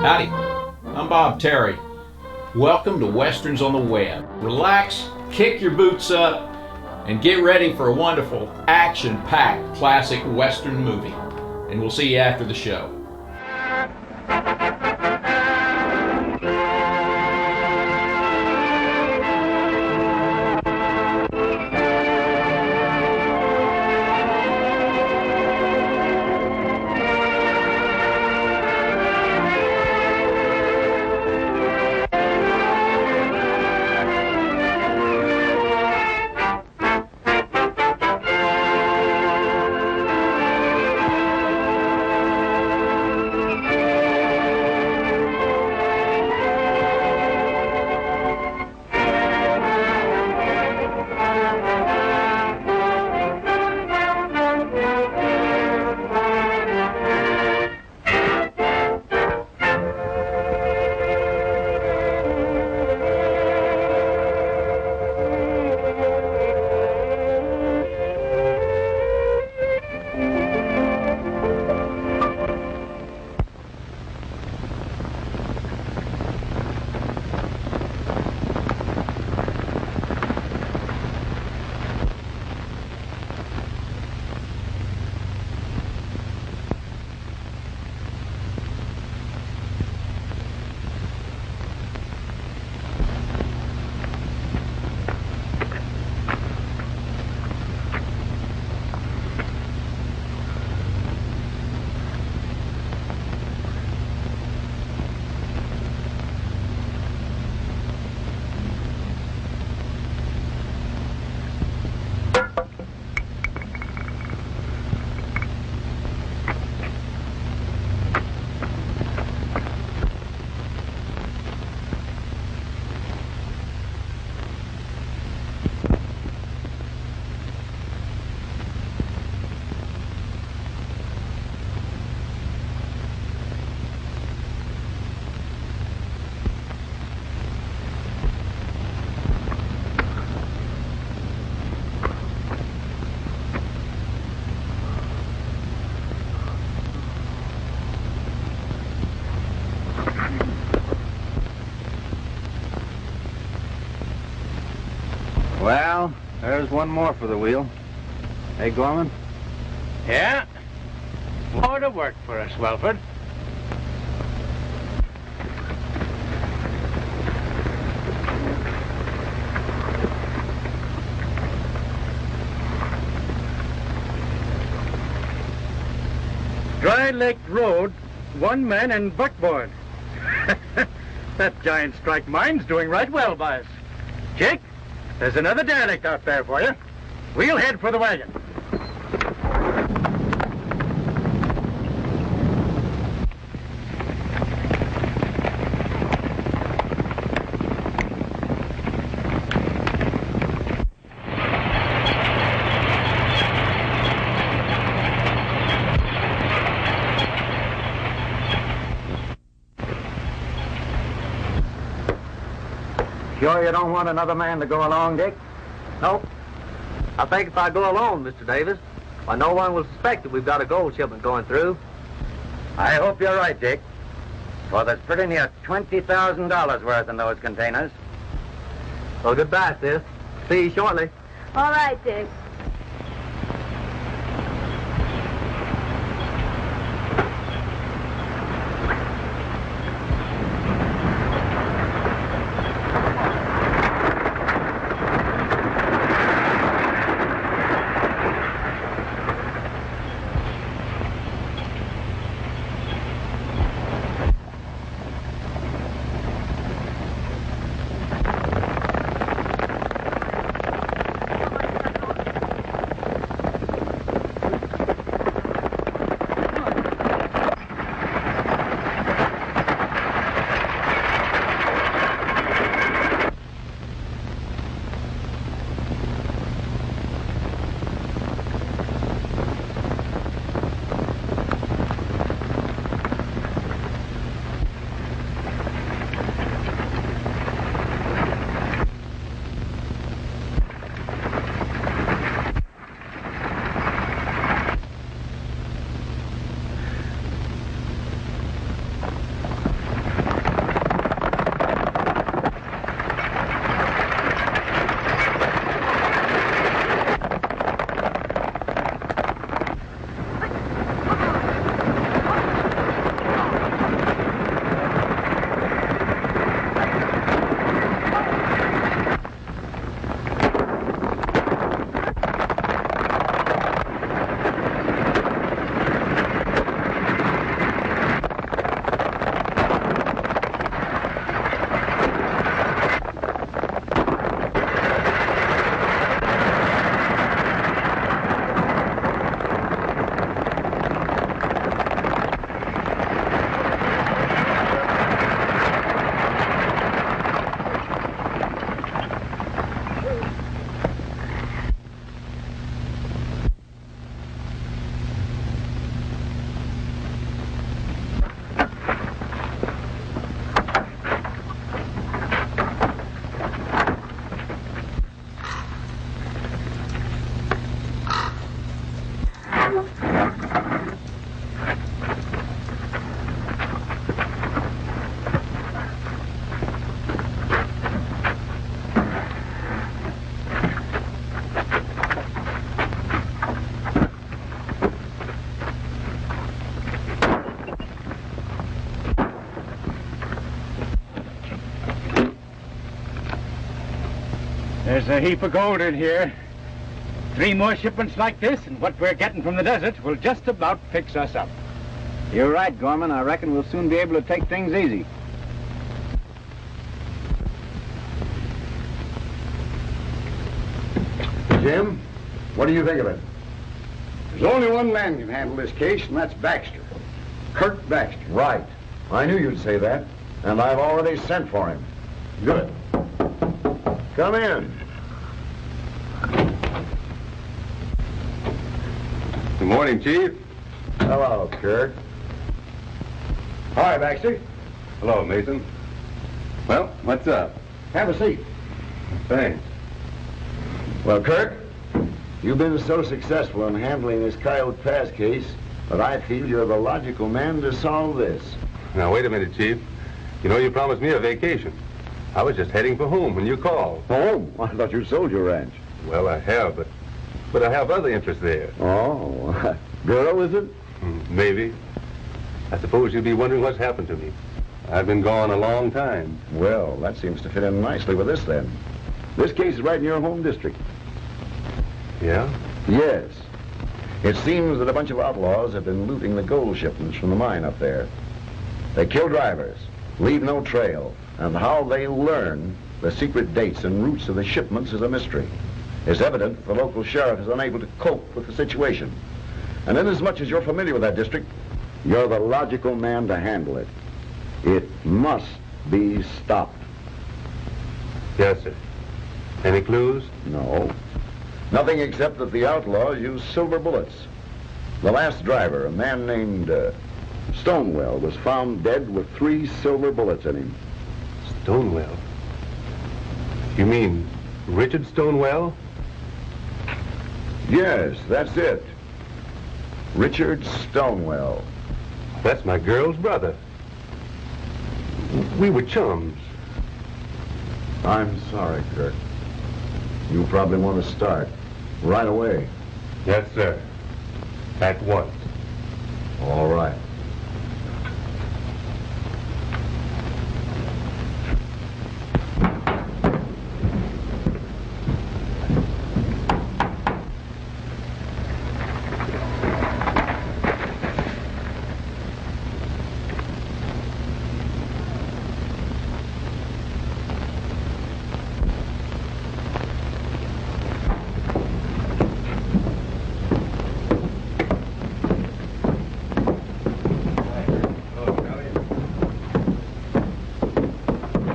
Howdy, I'm Bob Terry. Welcome to Westerns on the Web. Relax, kick your boots up, and get ready for a wonderful, action-packed classic Western movie. And we'll see you after the show. Well, there's one more for the wheel. Hey, Gorman? Yeah? More to work for us, Welford. Dry Lake Road, one man and buckboard. That giant strike mine's doing right well by us. Jake, there's another derelict out there for you. We'll head for the wagon. Sure you don't want another man to go along, Dick? Nope. I think if I go alone, Mr. Davis, why, no one will suspect that we've got a gold shipment going through. I hope you're right, Dick. For there's pretty near $20,000 worth in those containers. Well, goodbye, sis. See you shortly. All right, Dick. There's a heap of gold in here. 3 more shipments like this, and what we're getting from the desert will just about fix us up. You're right, Gorman. I reckon we'll soon be able to take things easy. Jim, what do you think of it? There's only one man can handle this case, and that's Baxter. Kurt Baxter. Right. I knew you'd say that, and I've already sent for him. Good. Come in. Good morning, Chief. Hello, Kurt. Hi, Baxter. Hello, Mason. Well, what's up? Have a seat. Thanks. Well, Kurt, you've been so successful in handling this Coyote Pass case that I feel you're the logical man to solve this. Now, wait a minute, Chief. You know, you promised me a vacation. I was just heading for home when you called. Home? I thought you sold your ranch. Well, I have, but I have other interests there. Oh, girl, is it? Maybe. I suppose you'll be wondering what's happened to me. I've been gone a long time. Well, that seems to fit in nicely with this, then. This case is right in your home district. Yeah? Yes. It seems that a bunch of outlaws have been looting the gold shipments from the mine up there. They kill drivers, leave no trail, and how they learn the secret dates and routes of the shipments is a mystery. It's evident that the local sheriff is unable to cope with the situation. And inasmuch as you're familiar with that district, you're the logical man to handle it. It must be stopped. Yes, sir. Any clues? No. Nothing except that the outlaws use silver bullets. The last driver, a man named Stonewell, was found dead with 3 silver bullets in him. Stonewell? You mean Richard Stonewell? Yes, that's it. Richard Stonewell. That's my girl's brother. We were chums. I'm sorry, Kurt. You probably want to start right away. Yes, sir. At once. All right.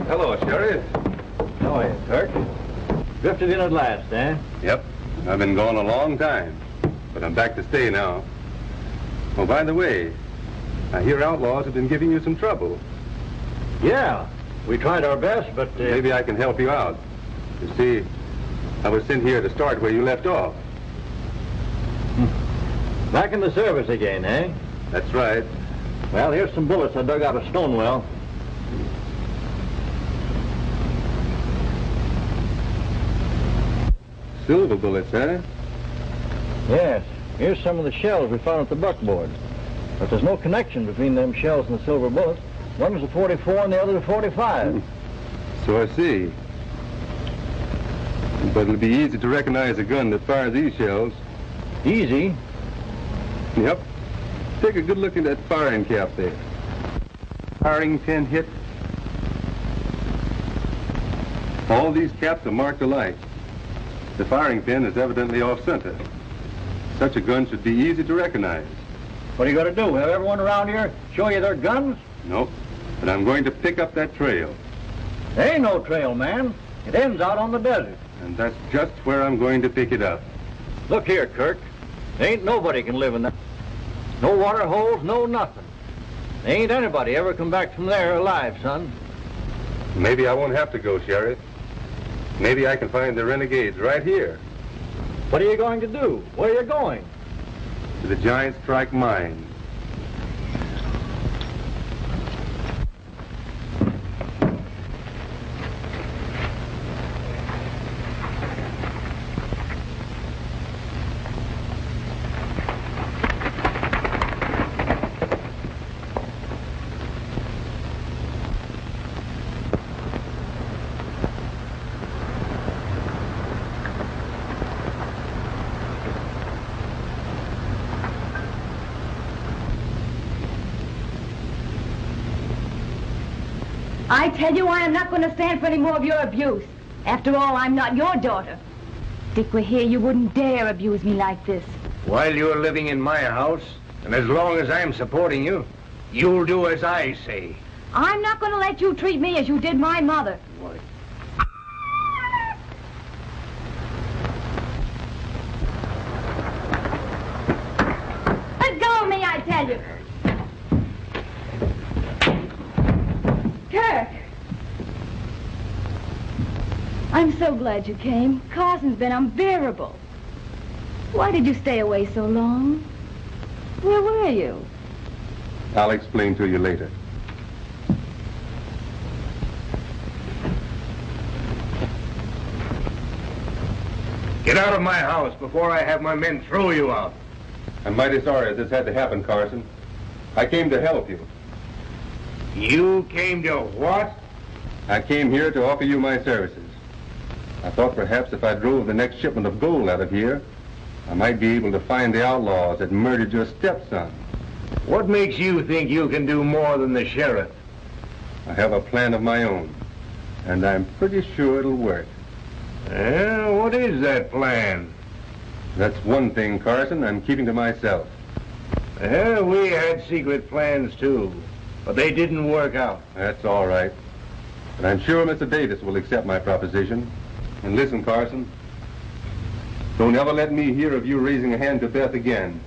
Hello, Sheriff. How are you, Kurt? Drifted in at last, eh? Yep. I've been gone a long time, but I'm back to stay now. Oh, by the way, I hear outlaws have been giving you some trouble. Yeah. We tried our best, but... Maybe I can help you out. You see, I was sent here to start where you left off. Back in the service again, eh? That's right. Well, here's some bullets I dug out of Stonewell. Silver bullets, huh? Yes. Here's some of the shells we found at the buckboard. But there's no connection between them shells and the silver bullets. One was a 44 and the other a 45. So I see. But it'll be easy to recognize a gun that fires these shells. Easy. Yep. Take a good look at that firing cap there. Firing pin hit. All these caps are marked alike. The firing pin is evidently off-center. Such a gun should be easy to recognize. What are you going to do? Have everyone around here show you their guns? Nope. But I'm going to pick up that trail. There ain't no trail, man. It ends out on the desert. And that's just where I'm going to pick it up. Look here, Kirk. There ain't nobody can live in that. No water holes, no nothing. There ain't anybody ever come back from there alive, son. Maybe I won't have to go, Sheriff. Maybe I can find the renegades right here. What are you going to do? Where are you going? To the Giant Strike Mine. I tell you, I am not going to stand for any more of your abuse. After all, I'm not your daughter. If Dick were here, you wouldn't dare abuse me like this. While you're living in my house, and as long as I'm supporting you, you'll do as I say. I'm not going to let you treat me as you did my mother. What? Let go of me, I tell you. Kirk. I'm so glad you came. Carson's been unbearable. Why did you stay away so long? Where were you? I'll explain to you later. Get out of my house before I have my men throw you out. I'm mighty sorry this had to happen, Carson. I came to help you. You came to what? I came here to offer you my services. I thought perhaps if I drove the next shipment of gold out of here, I might be able to find the outlaws that murdered your stepson. What makes you think you can do more than the sheriff? I have a plan of my own, and I'm pretty sure it'll work. What is that plan? That's one thing, Carson, I'm keeping to myself. We had secret plans, too, but they didn't work out. That's all right. But I'm sure Mr. Davis will accept my proposition. And listen, Carson, don't ever let me hear of you raising a hand to Beth again.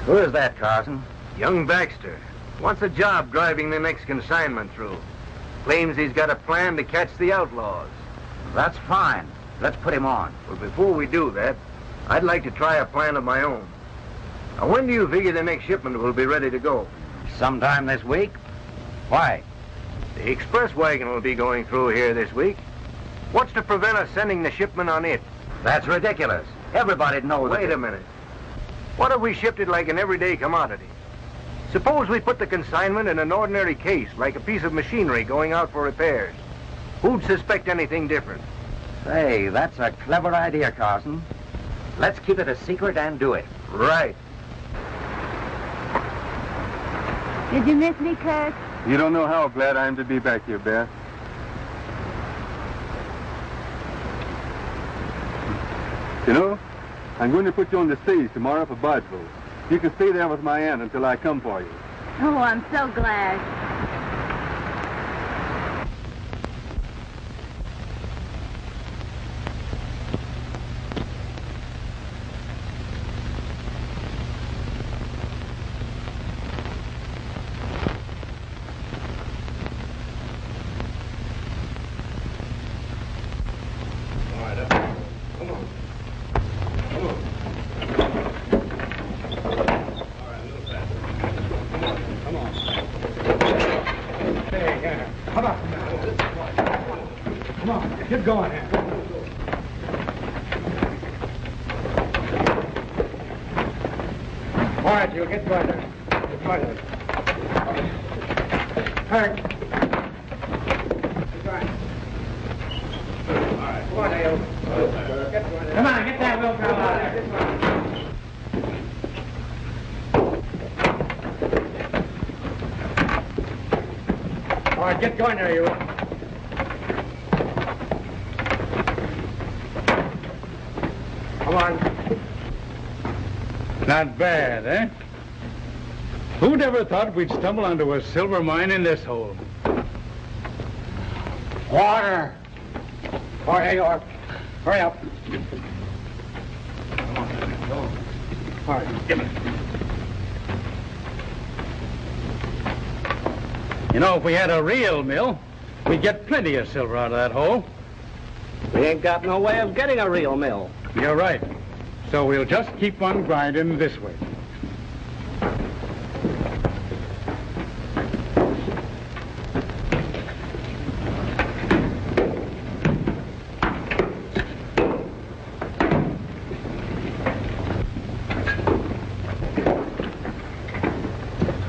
Who is that, Carson? Young Baxter wants a job driving the next consignment through. Claims he's got a plan to catch the outlaws. That's fine. Let's put him on. Well, before we do that, I'd like to try a plan of my own. Now, when do you figure the next shipment will be ready to go? Sometime this week. Why? The express wagon will be going through here this week. What's to prevent us sending the shipment on it? That's ridiculous. Everybody knows Wait a minute. What if we shipped it like an everyday commodity? Suppose we put the consignment in an ordinary case, like a piece of machinery going out for repairs. Who'd suspect anything different? Say, that's a clever idea, Carson. Let's keep it a secret and do it. Right. Did you miss me, Kirk? You don't know how glad I am to be back here, Beth. You know, I'm going to put you on the stage tomorrow for Bardsville. You can stay there with my aunt until I come for you. Oh, I'm so glad. Get going. Quiet, you'll get going there. Get going there. Hank. Get going. All right, come on, Dale. Come on, get that wheelbarrow out of there. All right, get going there, you. Come on. Not bad, eh? Who'd ever thought we'd stumble onto a silver mine in this hole? Water! Oh, here you are. Hurry up. Come on, go on. All right, give me. You know, if we had a real mill, we'd get plenty of silver out of that hole. We ain't got no way of getting a real mill. You're right. So we'll just keep on grinding this way.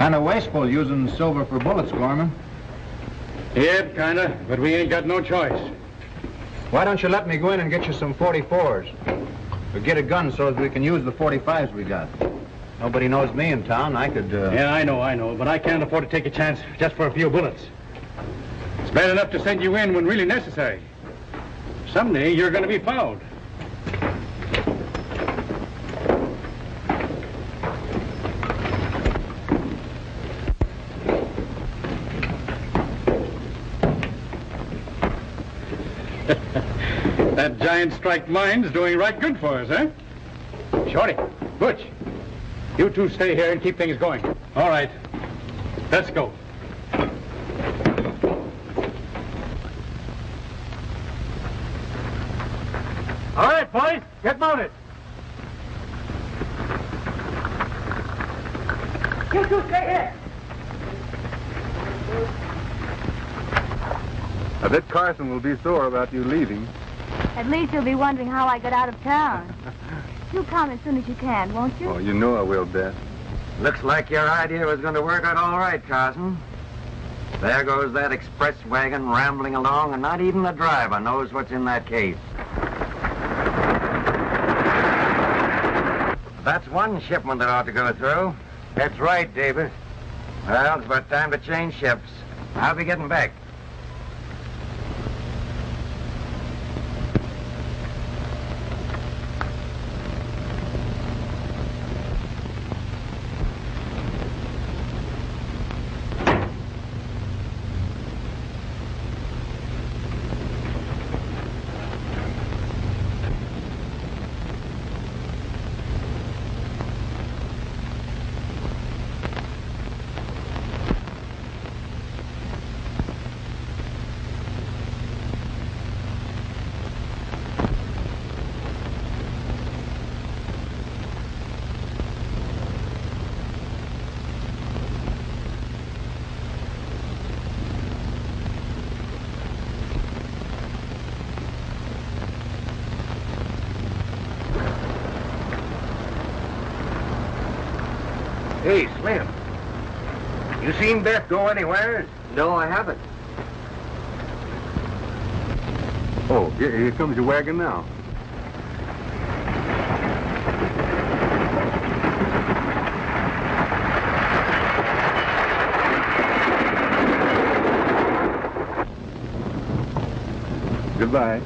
Kind of wasteful using silver for bullets, Gorman. Yeah, kinda, but we ain't got no choice. Why don't you let me go in and get you some 44s? Or get a gun so that we can use the 45s we got. Nobody knows me in town. I could, Yeah, I know, but I can't afford to take a chance just for a few bullets. It's bad enough to send you in when really necessary. Someday you're gonna be fouled. That giant strike mine's doing right good for us, eh? Shorty, Butch, you two stay here and keep things going. All right, let's go. All right, boys, get mounted. You two stay here. I bet Carson will be sore about you leaving. At least you'll be wondering how I got out of town. You come as soon as you can, won't you? Oh, you know I will, Beth. Looks like your idea was going to work out all right, Carson. There goes that express wagon rambling along, and not even the driver knows what's in that case. That's one shipment that ought to go through. That's right, Davis. Well, it's about time to change ships. I'll be getting back. Hey, Slim. You seen Beth go anywhere? No, I haven't. Oh, here comes your wagon now. Goodbye.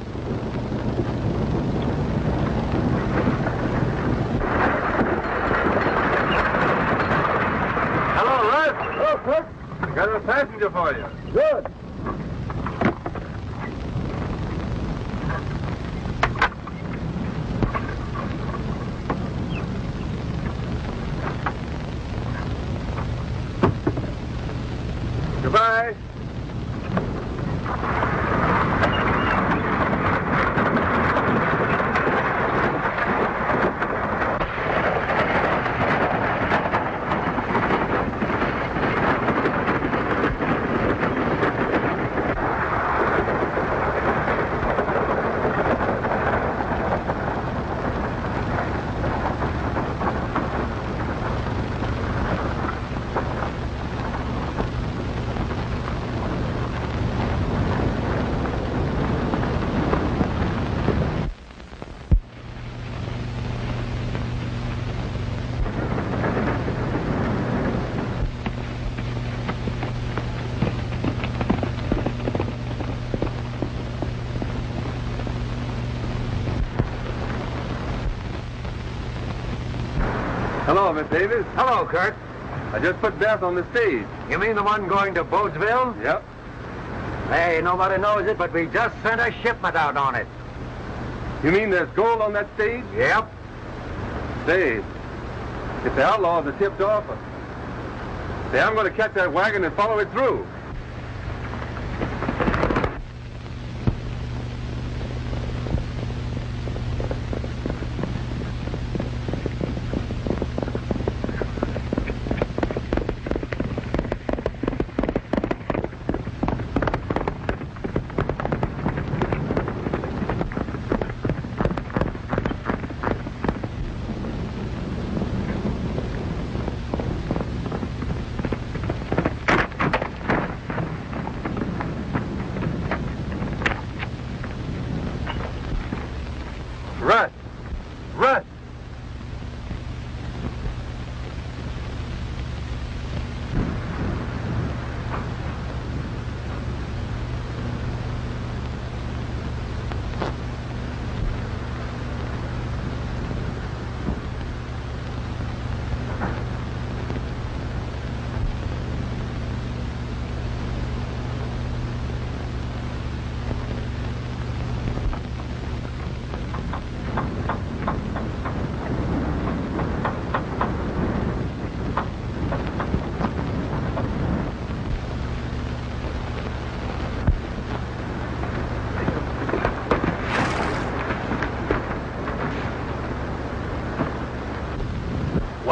Got a passenger for you. Good. Goodbye. Hello, Miss Davis. Hello, Kurt. I just put Beth on the stage. You mean the one going to Bodesville? Yep. Hey, nobody knows it, but we just sent a shipment out on it. You mean there's gold on that stage? Yep. Say, if the outlaws are tipped off, say, I'm going to catch that wagon and follow it through.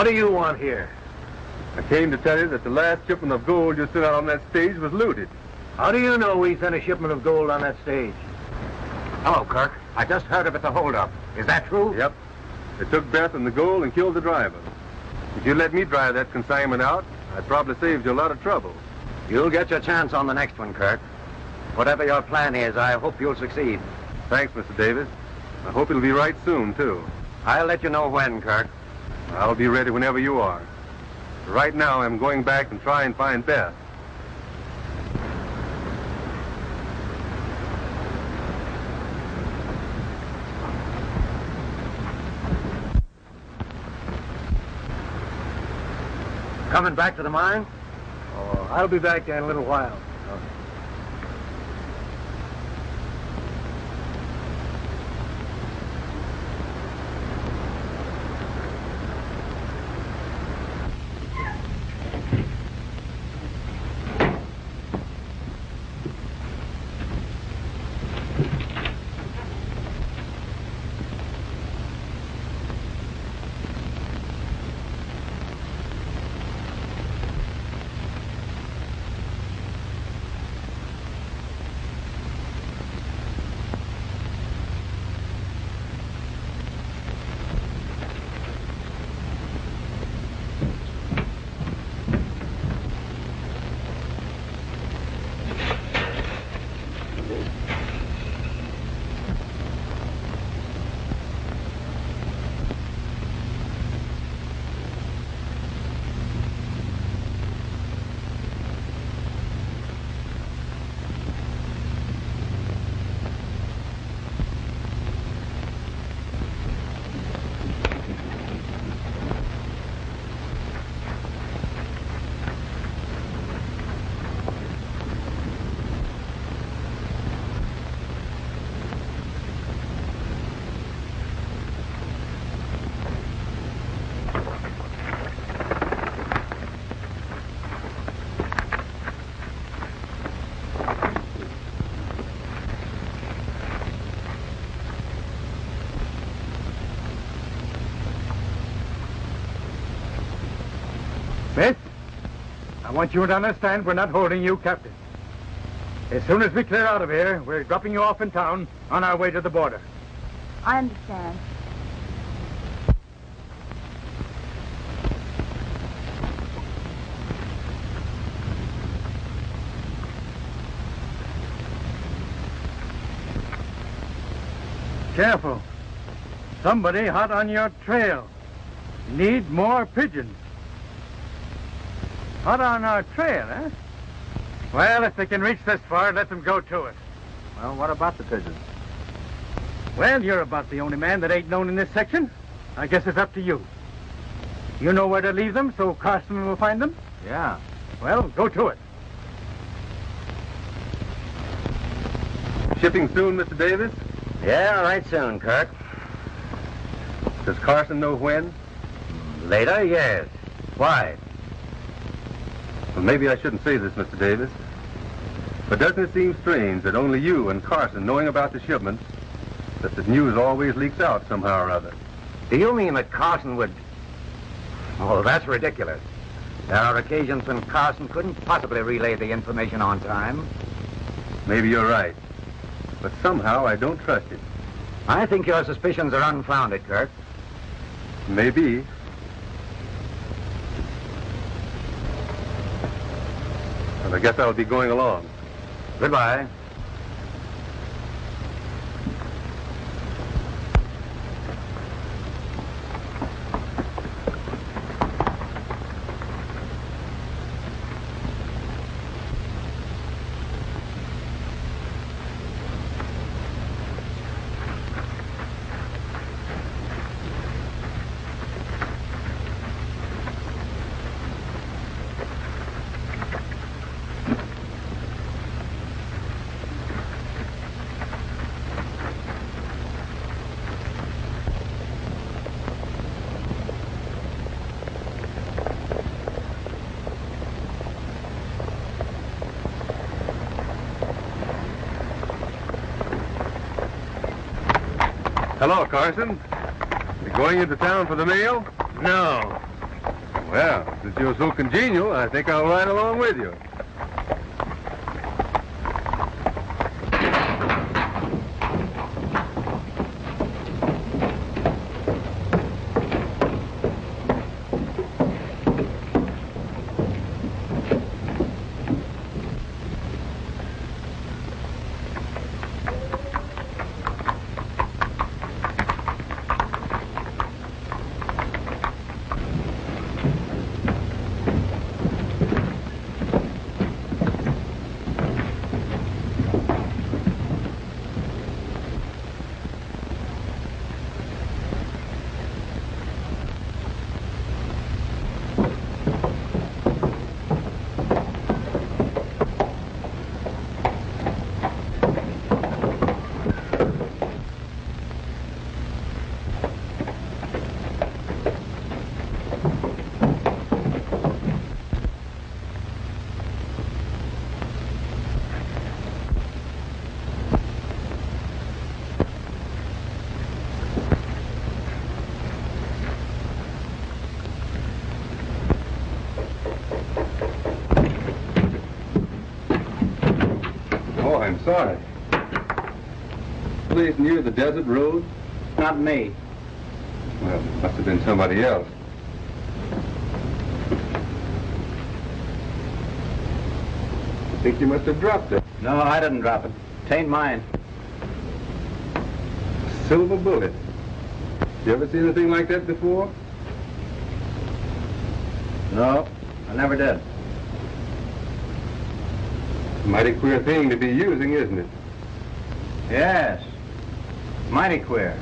What do you want here? I came to tell you that the last shipment of gold you sent out on that stage was looted. How do you know we sent a shipment of gold on that stage? Hello, Kirk. I just heard of it, the holdup. Is that true? Yep. They took Beth and the gold and killed the driver. If you let me drive that consignment out, I'd probably saved you a lot of trouble. You'll get your chance on the next one, Kirk. Whatever your plan is, I hope you'll succeed. Thanks, Mr. Davis. I hope it'll be right soon, too. I'll let you know when, Kirk. I'll be ready whenever you are. Right now, I'm going back and try and find Beth. Coming back to the mine? Oh, I'll be back there in a little while. Miss, I want you to understand we're not holding you captive. As soon as we clear out of here, we're dropping you off in town on our way to the border. I understand. Careful. Somebody hot on your trail. Need more pigeons. Hot on our trail, eh? Well, if they can reach this far, let them go to it. Well, what about the pigeons? Well, you're about the only man that ain't known in this section. I guess it's up to you. You know where to leave them so Carson will find them? Yeah. Well, go to it. Shipping soon, Mr. Davis? Yeah, right soon, Kirk. Does Carson know when? Later, yes. Why? Well, maybe I shouldn't say this, Mr. Davis. But doesn't it seem strange that only you and Carson knowing about the shipments, that the news always leaks out somehow or other? Do you mean that Carson would... Oh, that's ridiculous. There are occasions when Carson couldn't possibly relay the information on time. Maybe you're right. But somehow I don't trust it. I think your suspicions are unfounded, Kirk. Maybe. Well, I guess I'll be going along. Goodbye. Hello, Carson. You going into town for the mail? No. Well, since you're so congenial, I think I'll ride along with you. I'm sorry. Place near the desert road? Not me. Well, it must have been somebody else. I think you must have dropped it. No, I didn't drop it. Tain't mine. Silver bullet. You ever see anything like that before? No, I never did. Mighty queer thing to be using, isn't it? Yes. Mighty queer.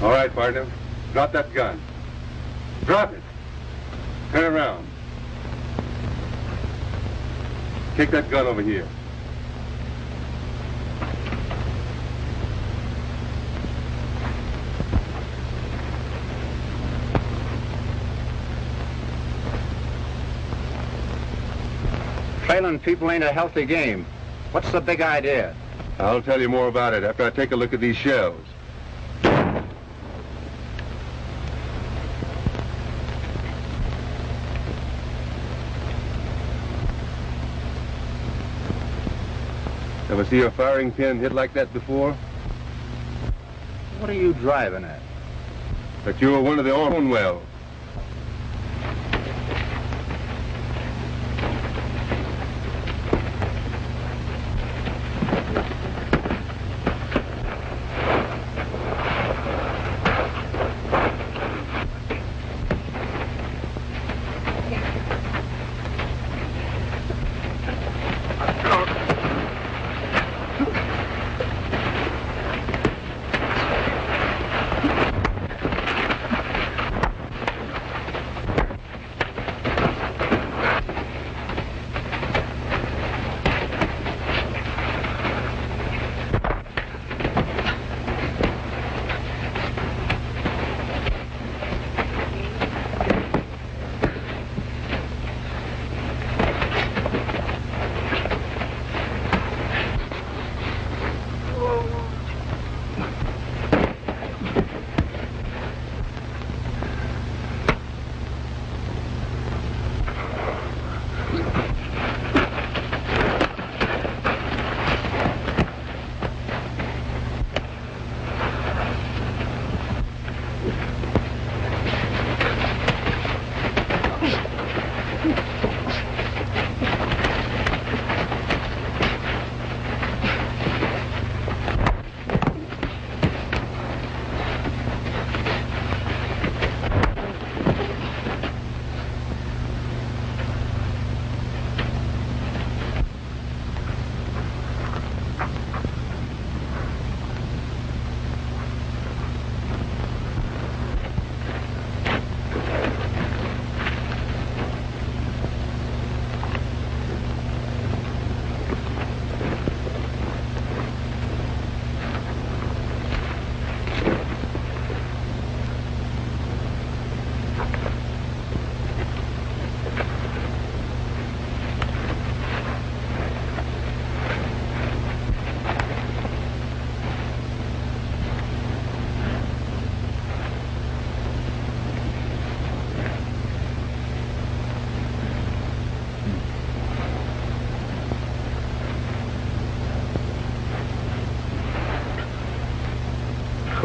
All right, partner. Drop that gun. Drop it. Turn around. Take that gun over here. Trailing people ain't a healthy game. What's the big idea? I'll tell you more about it after I take a look at these shells. Ever see a firing pin hit like that before? What are you driving at? That you were one of the own wells.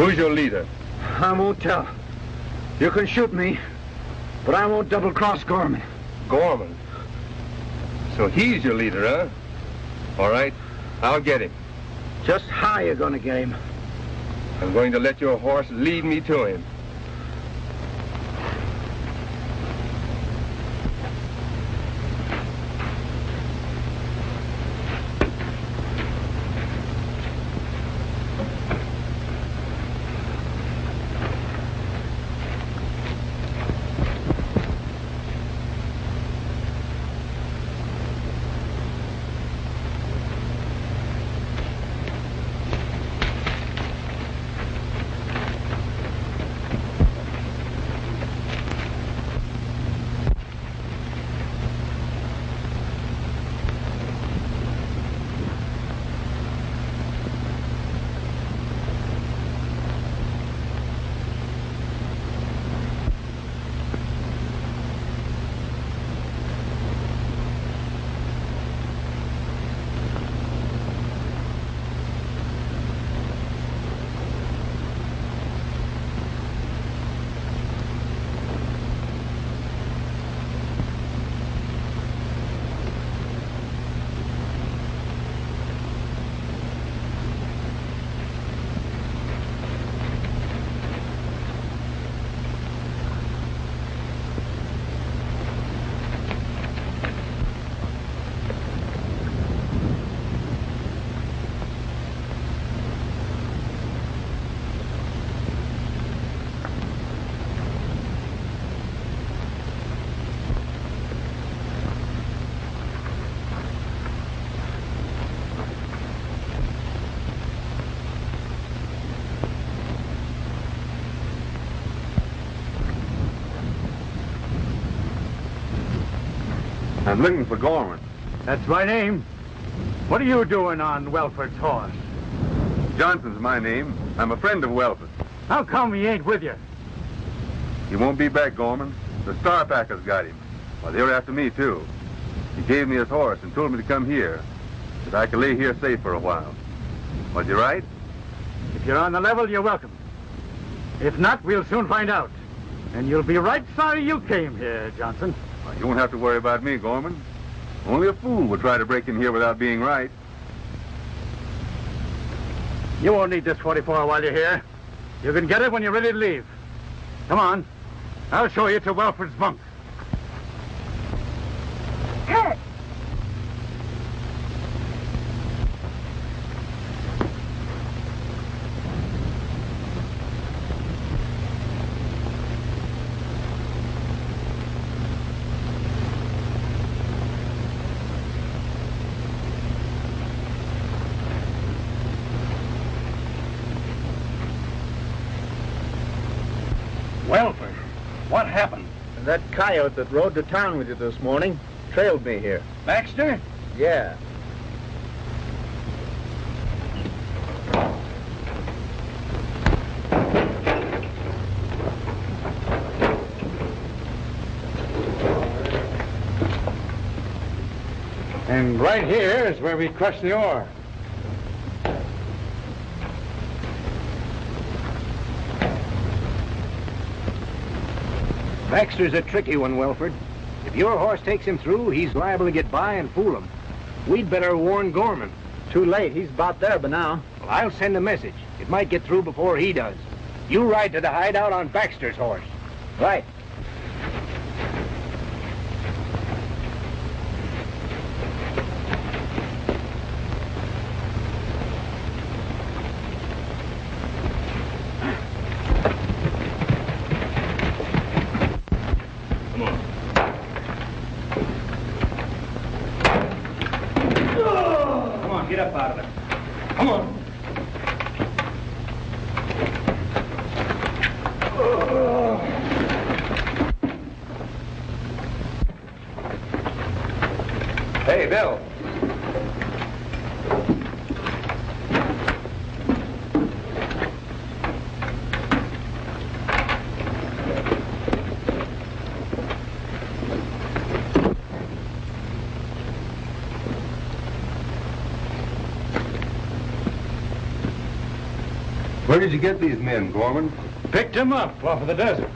Who's your leader? I won't tell. You can shoot me, but I won't double-cross Gorman. Gorman. So he's your leader, huh? All right, I'll get him. Just how you gonna get him? I'm going to let your horse lead me to him. I'm looking for Gorman. That's my name. What are you doing on Welford's horse? Johnson's my name. I'm a friend of Welford. How come he ain't with you? He won't be back, Gorman. The Star Packers got him. Well, they were after me, too. He gave me his horse and told me to come here, that I could lay here safe for a while. Was he right? If you're on the level, you're welcome. If not, we'll soon find out. And you'll be right sorry you came here, Johnson. Well, you won't have to worry about me, Gorman. Only a fool would try to break in here without being right. You won't need this 44 while you're here. You can get it when you're ready to leave. Come on. I'll show you to Welford's bunk. Kurt! Welford, what happened? That coyote that rode to town with you this morning trailed me here. Baxter? Yeah. And right here is where we crushed the ore. Baxter's a tricky one, Welford. If your horse takes him through, he's liable to get by and fool him. We'd better warn Gorman. Too late. He's about there by now. Well, I'll send a message. It might get through before he does. You ride to the hideout on Baxter's horse. Right. Get up out of there. Come on. Hey, Bill. Where did you get these men, Gorman? Picked him up off of the desert.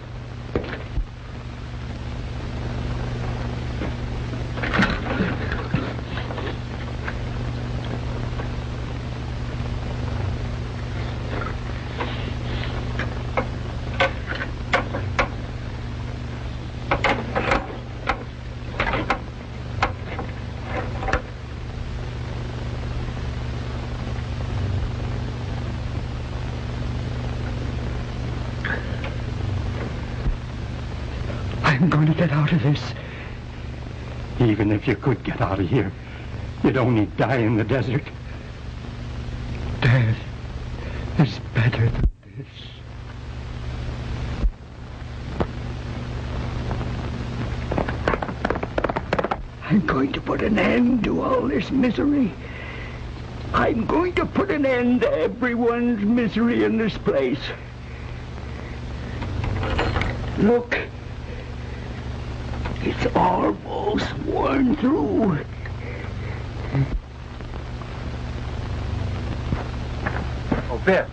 I'm going to get out of this. Even if you could get out of here, you'd only die in the desert. Death is better than this. I'm going to put an end to all this misery. I'm going to put an end to everyone's misery in this place. Look. It's almost worn through. Oh, Beth,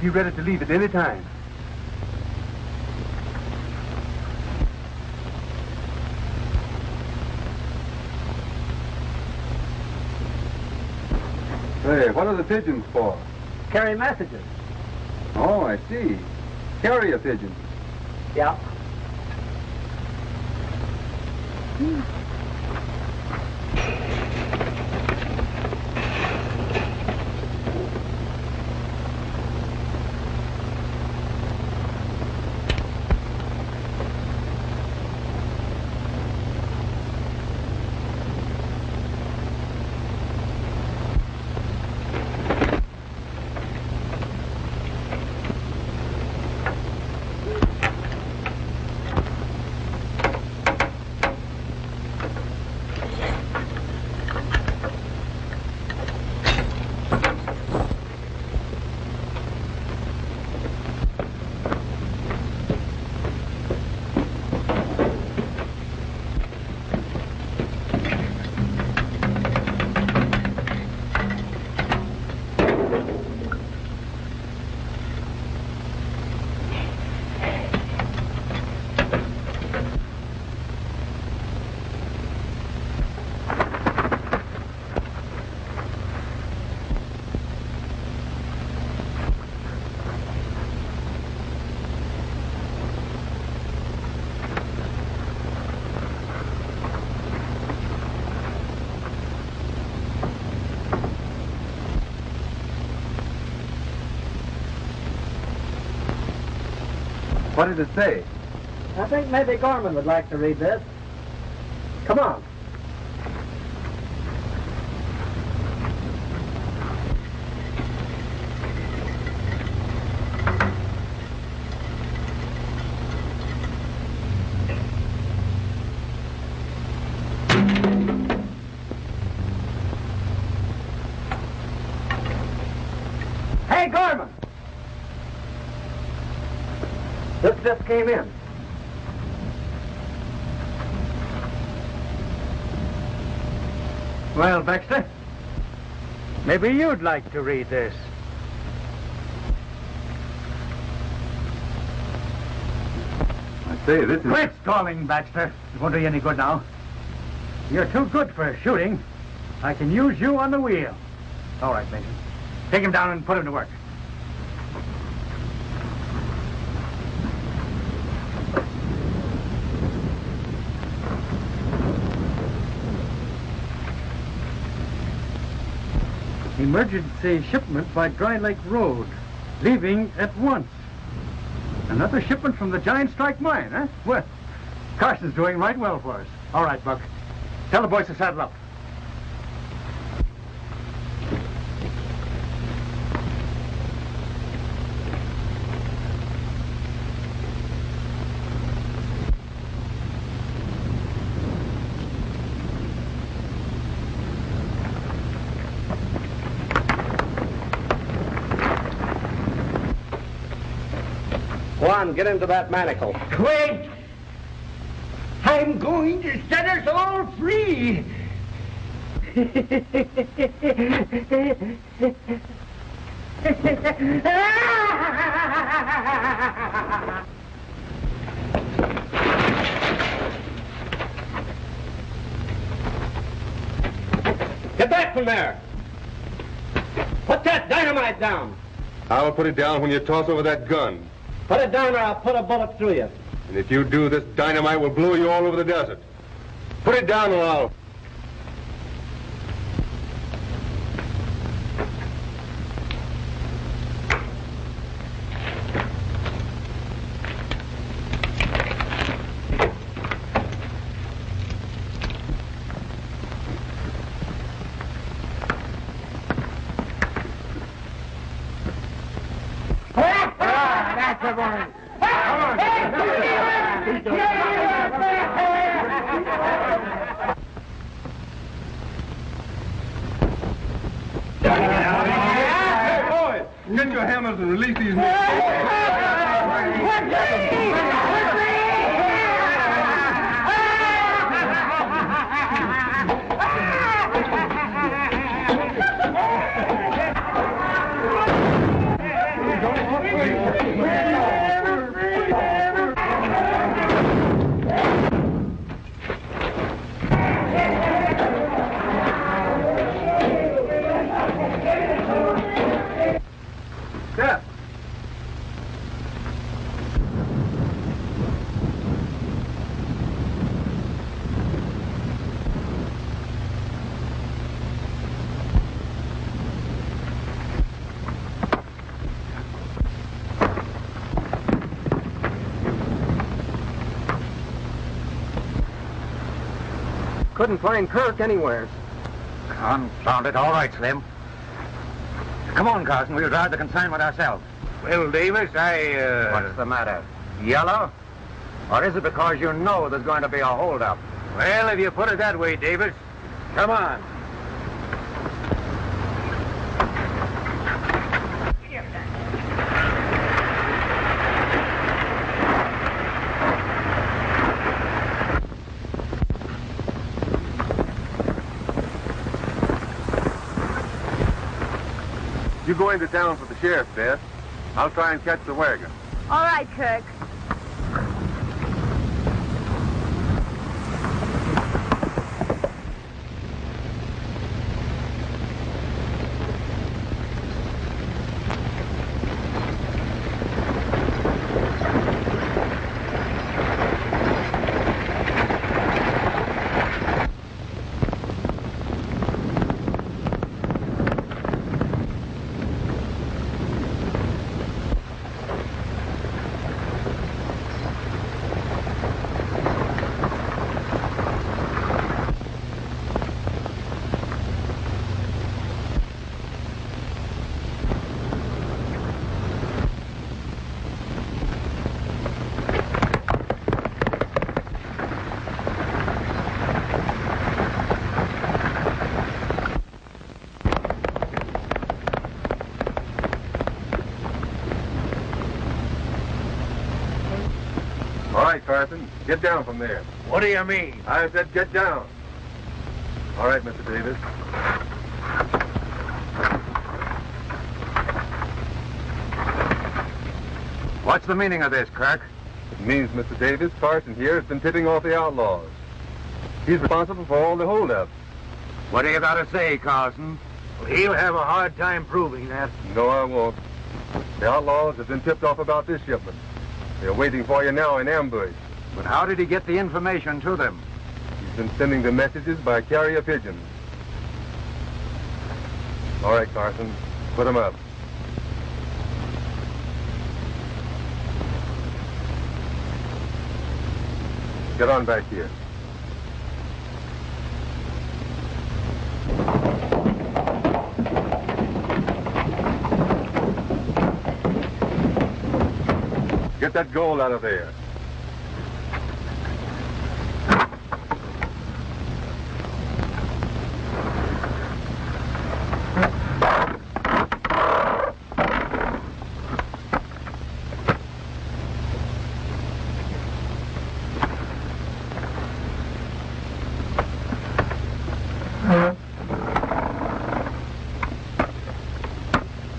be ready to leave at any time. Hey, what are the pigeons for? Carry messages. Oh, I see. Carrier pigeons. Yeah. What did it say? I think maybe Gorman would like to read this. Come on. Hey, Gorman! This just came in. Well, Baxter, maybe you'd like to read this. I Say, this is... Quit stalling, Baxter. It won't do you any good now. You're too good for shooting. I can use you on the wheel. All right, Major. Take him down and put him to work. Emergency shipment by Dry Lake Road. Leaving at once. Another shipment from the Giant Strike Mine, huh? Well, Carson's doing right well for us. All right, Buck. Tell the boys to saddle up. Go on, get into that manacle. Quit! I'm going to set us all free! Get back from there! Put that dynamite down! I'll put it down when you toss over that gun. Put it down or I'll put a bullet through you. And if you do, this dynamite will blow you all over the desert. Put it down or I'll... Get your hammers and release these men. Couldn't find Kirk anywhere. Confound it. All right, Slim. Come on, Carson. We'll drive the consignment ourselves. Well, Davis, What's the matter? Yellow? Or is it because you know there's going to be a holdup? Well, if you put it that way, Davis. Come on. You go into town for the sheriff, Beth. I'll try and catch the wagon. All right, Kirk. All right, Carson. Get down from there. What do you mean? I said get down. All right, Mr. Davis. What's the meaning of this, Kirk? It means, Mr. Davis, Carson here has been tipping off the outlaws. He's responsible for all the holdups. What do you got to say, Carson? Well, he'll have a hard time proving that. No, I won't. The outlaws have been tipped off about this shipment. They're waiting for you now in ambush. But how did he get the information to them? He's been sending the messages by carrier pigeons. All right, Carson, put them up. Get on back here. Get that gold out of there.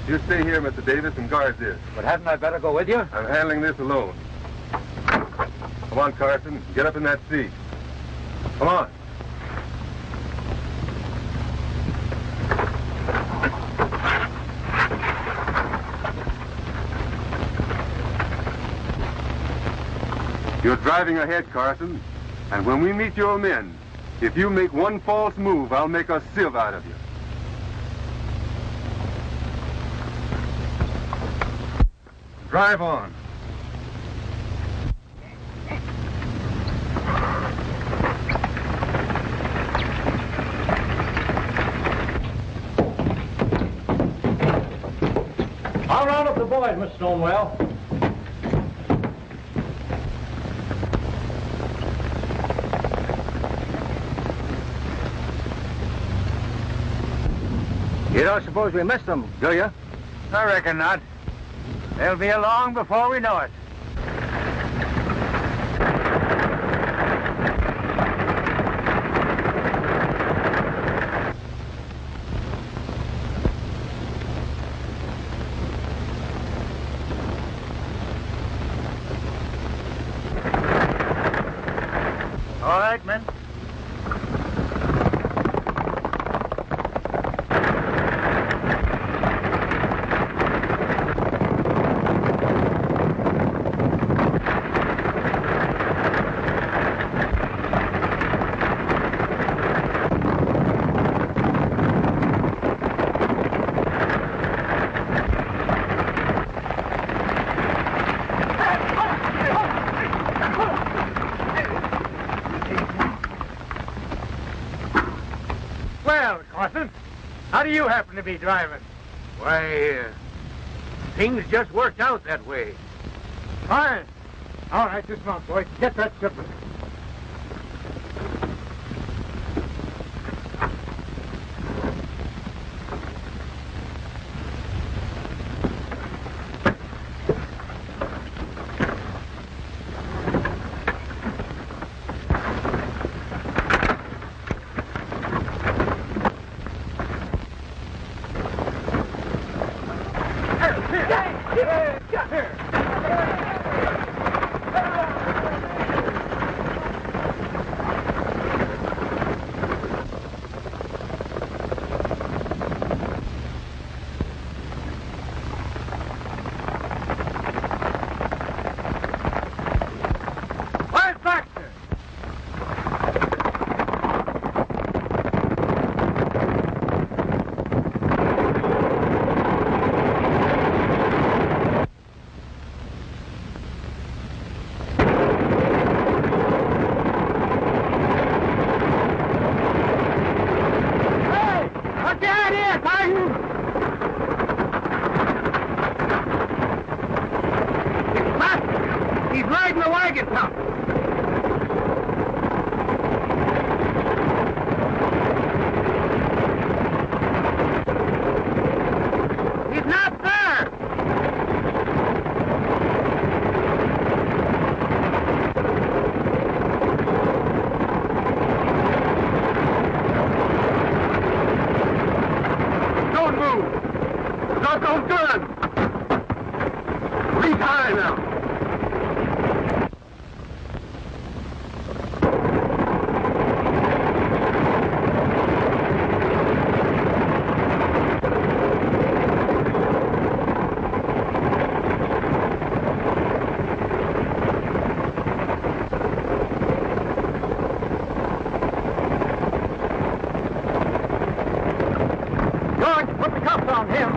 You stay here, Mr. Davis, and guard this. But hadn't I better go with you? I'm handling this alone. Come on, Carson. Get up in that seat. Come on. You're driving ahead, Carson. And when we meet your men, if you make one false move, I'll make a sieve out of you. Drive on. I'll round up the boys, Miss Stonewell. You don't suppose we missed them, do you? I reckon not. They'll be along before we know it. All right, men. Well, Carson, how do you happen to be driving? Why, things just worked out that way. Fine. All right, dismount, boys. Get that shipment. on him.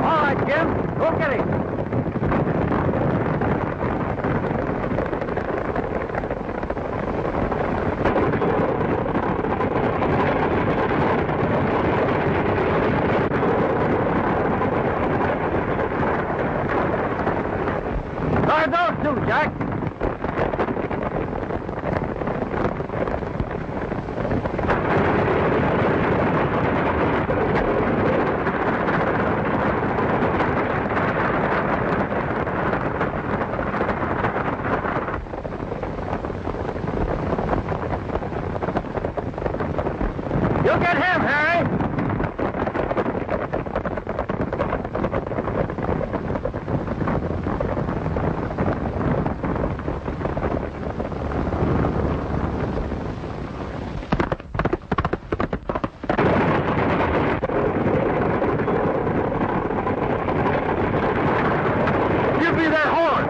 All right, Jim. Go get him. Guard those two, Jack. You get him, Harry. Give me that horn.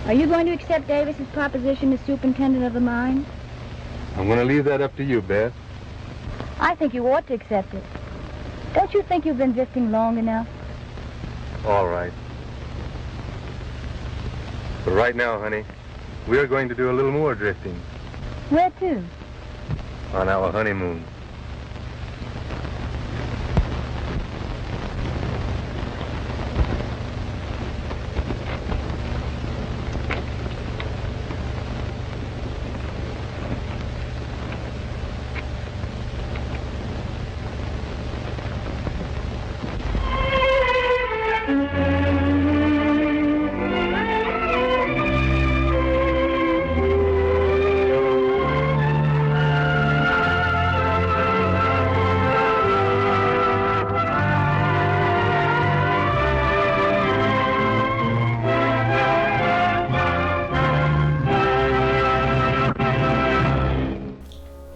Are you going to accept Davis's proposition as superintendent of the mine? I'm going to leave that up to you, Beth. I think you ought to accept it. Don't you think you've been drifting long enough? All right. But right now, honey, we are going to do a little more drifting Where to? on our honeymoon.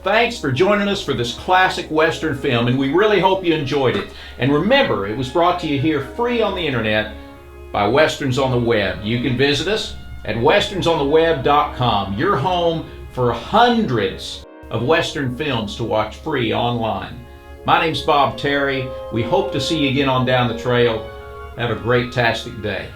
Thanks for joining us for this classic Western film, and we really hope you enjoyed it. And remember, it was brought to you here free on the internet by Westerns on the Web. You can visit us at westernsontheweb.com, your home for hundreds of Western films to watch free online. My name's Bob Terry. We hope to see you again on Down the Trail. Have a great-tastic day.